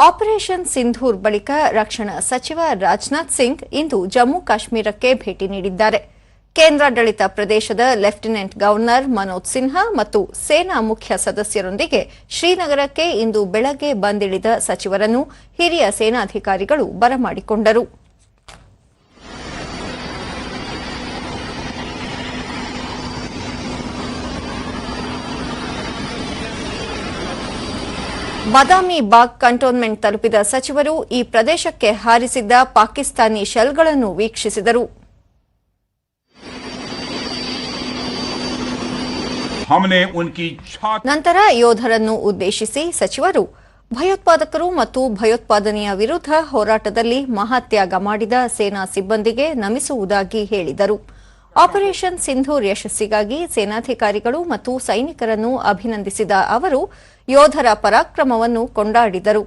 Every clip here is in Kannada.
ಆಪರೇಷನ್ ಸಿಂಧೂರ್ ಬಳಿಕ ರಕ್ಷಣಾ ಸಚಿವ ರಾಜನಾಥ್ ಸಿಂಗ್ ಇಂದು ಜಮ್ಮು ಕಾಶ್ಮೀರಕ್ಕೆ ಭೇಟಿ ನೀಡಿದ್ದಾರೆ. ಕೇಂದ್ರಾಡಳಿತ ಪ್ರದೇಶದ ಲೆಫ್ಟಿನೆಂಟ್ ಗವರ್ನರ್ ಮನೋಜ್ ಸಿನ್ಹಾ ಮತ್ತು ಸೇನಾ ಮುಖ್ಯ ಸದಸ್ಯರೊಂದಿಗೆ ಶ್ರೀನಗರಕ್ಕೆ ಇಂದು ಬೆಳಗ್ಗೆ ಬಂದಿಳಿದ ಸಚಿವರನ್ನು ಹಿರಿಯ ಸೇನಾಧಿಕಾರಿಗಳು ಬರಮಾಡಿಕೊಂಡರು. ಬಾದಾಮಿ ಬಾಗ್ ಕಂಟೋನ್ಮೆಂಟ್ ತಲುಪಿದ ಸಚಿವರು ಈ ಪ್ರದೇಶಕ್ಕೆ ಹಾರಿಸಿದ್ದ ಪಾಕಿಸ್ತಾನಿ ಶೆಲ್ಗಳನ್ನು ವೀಕ್ಷಿಸಿದರು. ನಂತರ ಯೋಧರನ್ನು ಉದ್ದೇಶಿಸಿ ಸಚಿವರು ಭಯೋತ್ಪಾದಕರು ಮತ್ತು ಭಯೋತ್ಪಾದನೆಯ ವಿರುದ್ಧ ಹೋರಾಟದಲ್ಲಿ ಮಹಾತ್ಯಾಗ ಮಾಡಿದ ಸೇನಾ ಸಿಬ್ಬಂದಿಗೆ ನಮಿಸುವುದಾಗಿ ಹೇಳಿದರು. ಆಪರೇಷನ್ ಸಿಂಧೂರ್ ಯಶಸ್ಸಿಗಾಗಿ ಸೇನಾಧಿಕಾರಿಗಳು ಮತ್ತು ಸೈನಿಕರನ್ನು ಅಭಿನಂದಿಸಿದ ಅವರು ಯೋಧರ ಪರಾಕ್ರಮವನ್ನು ಕೊಂಡಾಡಿದರು.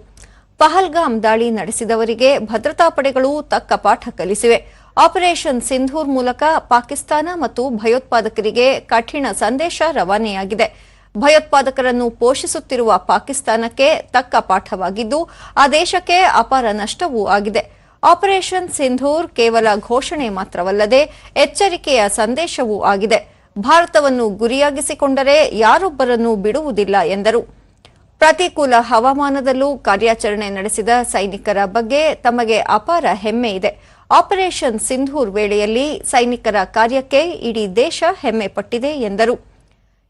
ಪಹಲ್ಗಾಮ್ ದಾಳಿ ನಡೆಸಿದವರಿಗೆ ಭದ್ರತಾ ಪಡೆಗಳು ತಕ್ಕ ಪಾಠ ಕಲಿಸಿವೆ. ಆಪರೇಷನ್ ಸಿಂಧೂರ್ ಮೂಲಕ ಪಾಕಿಸ್ತಾನ ಮತ್ತು ಭಯೋತ್ಪಾದಕರಿಗೆ ಕಠಿಣ ಸಂದೇಶ ರವಾನೆಯಾಗಿದೆ. ಭಯೋತ್ಪಾದಕರನ್ನು ಪೋಷಿಸುತ್ತಿರುವ ಪಾಕಿಸ್ತಾನಕ್ಕೆ ತಕ್ಕ ಪಾಠವಾಗಿದ್ದು ಆ ದೇಶಕ್ಕೆ ಅಪಾರ ನಷ್ಟವೂ ಆಗಿದೆ. ಆಪರೇಷನ್ ಸಿಂಧೂರ್ ಕೇವಲ ಘೋಷಣೆ ಮಾತ್ರವಲ್ಲದೆ ಎಚ್ಚರಿಕೆಯ ಸಂದೇಶವೂ ಆಗಿದೆ. ಭಾರತವನ್ನು ಗುರಿಯಾಗಿಸಿಕೊಂಡರೆ ಯಾರೊಬ್ಬರನ್ನೂ ಬಿಡುವುದಿಲ್ಲ ಎಂದರು. ಪ್ರತಿಕೂಲ ಹವಾಮಾನದಲ್ಲೂ ಕಾರ್ಯಾಚರಣೆ ನಡೆಸಿದ ಸೈನಿಕರ ಬಗ್ಗೆ ತಮಗೆ ಅಪಾರ ಹೆಮ್ಮೆ ಇದೆ. ಆಪರೇಷನ್ ಸಿಂಧೂರ್ ವೇಳೆಯಲ್ಲಿ ಸೈನಿಕರ ಕಾರ್ಯಕ್ಕೆ ಇಡೀ ದೇಶ ಹೆಮ್ಮೆ ಪಟ್ಟಿದೆ ಎಂದರು.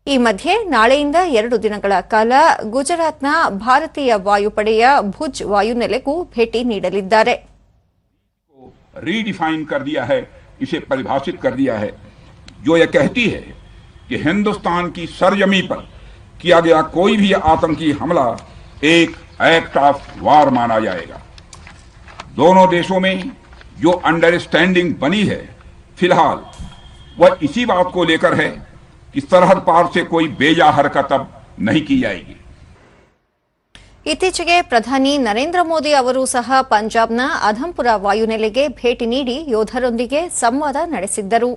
ಈ ಮಧ್ಯೆ ನಾಳೆಯಿಂದ 2 ದಿನಗಳ ಕಾಲ ಗುಜರಾತ್ನ ಭಾರತೀಯ ವಾಯುಪಡೆಯ ಭುಜ್ ವಾಯುನೆಲೆಗೂ ಭೇಟಿ ನೀಡಲಿದ್ದಾರೆ. रीडिफाइन कर दिया है, इसे परिभाषित कर दिया है, जो यह कहती है कि हिंदुस्तान की सरजमी पर किया गया कोई भी आतंकी हमला एक एक्ट ऑफ वार माना जाएगा. दोनों देशों में जो अंडरस्टैंडिंग बनी है फिलहाल वह इसी बात को लेकर है कि सरहद पार से कोई बेजा हरकत अब नहीं की जाएगी. ಇತ್ತೀಚೆಗೆ ಪ್ರಧಾನಿ ನರೇಂದ್ರ ಮೋದಿ ಅವರು ಸಹ ಪಂಜಾಬ್ನ ಅಧಂಪುರ ವಾಯುನೆಲೆಗೆ ಭೇಟಿ ನೀಡಿ ಯೋಧರೊಂದಿಗೆ ಸಂವಾದ ನಡೆಸಿದ್ದರು.